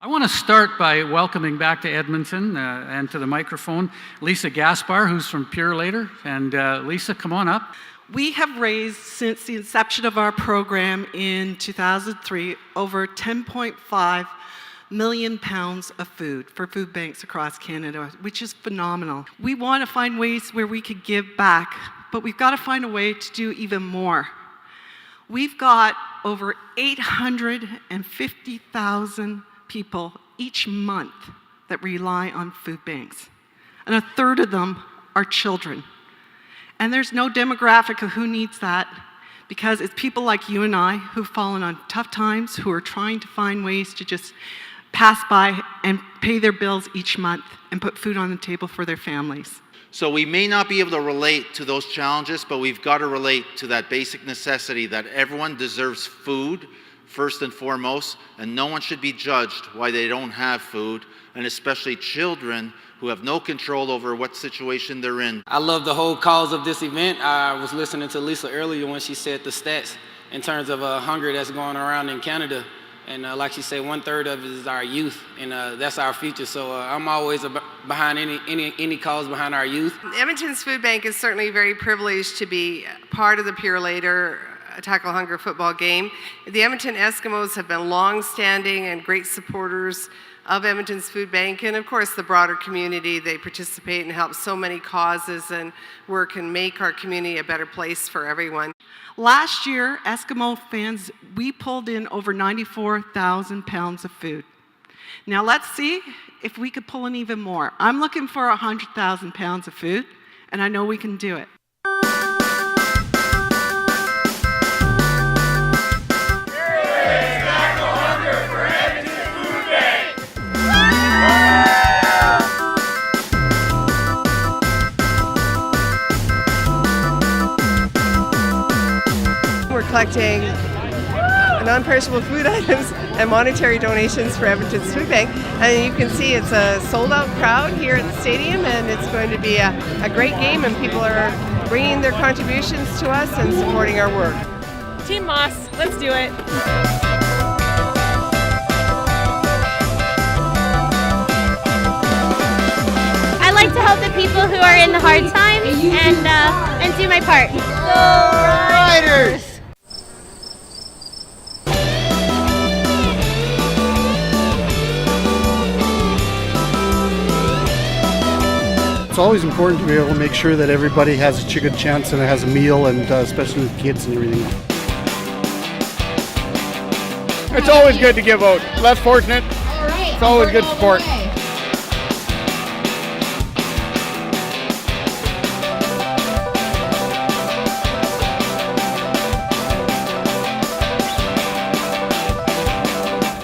I want to start by welcoming back to Edmonton and to the microphone Lisa Gaspar, who's from Purolator. And Lisa, come on up. We have raised, since the inception of our program in 2003, over 10.5 million pounds of food for food banks across Canada, which is phenomenal. We want to find ways where we could give back, but we've got to find a way to do even more. We've got over 850,000 people each month that rely on food banks, and a third of them are children. And there's no demographic of who needs that, because it's people like you and I who've fallen on tough times, who are trying to find ways to just pass by and pay their bills each month and put food on the table for their families. So we may not be able to relate to those challenges, but we've got to relate to that basic necessity that everyone deserves food, first and foremost, and no one should be judged why they don't have food, and especially children who have no control over what situation they're in. I love the whole cause of this event. I was listening to Lisa earlier when she said the stats in terms of hunger that's going around in Canada. And like she said, 1/3 of it is our youth, and that's our future. So I'm always behind any cause behind our youth. Edmonton's Food Bank is certainly very privileged to be part of the Purolator Tackle Hunger football game. The Edmonton Eskimos have been long-standing and great supporters of Edmonton's Food Bank, and of course the broader community. They participate and help so many causes and work and make our community a better place for everyone. Last year, Eskimo fans, we pulled in over 94,000 pounds of food. Now let's see if we could pull in even more. I'm looking for 100,000 pounds of food, and I know we can do it. We're collecting non-perishable food items and monetary donations for Edmonton's Food Bank. And you can see it's a sold-out crowd here at the stadium, and it's going to be a great game, and people are bringing their contributions to us and supporting our work. Team Moss, let's do it. I like to help the people who are in the hard times and do my part. Go Riders! It's always important to be able to make sure that everybody has a good chance and has a meal, and especially with kids and everything. It's always good to give out. Less fortunate. It's always good support.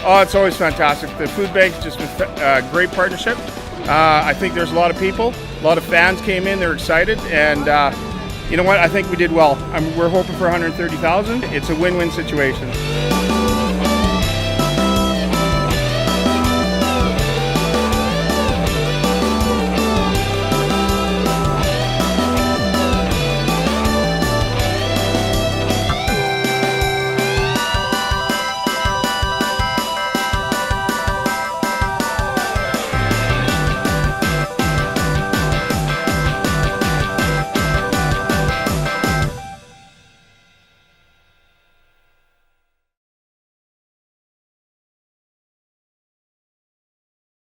Oh, it's always fantastic. The food bank's just been a great partnership. I think there's a lot of people, a lot of fans came in, they're excited, and you know what, I think we did well. We're hoping for 130,000. It's a win-win situation.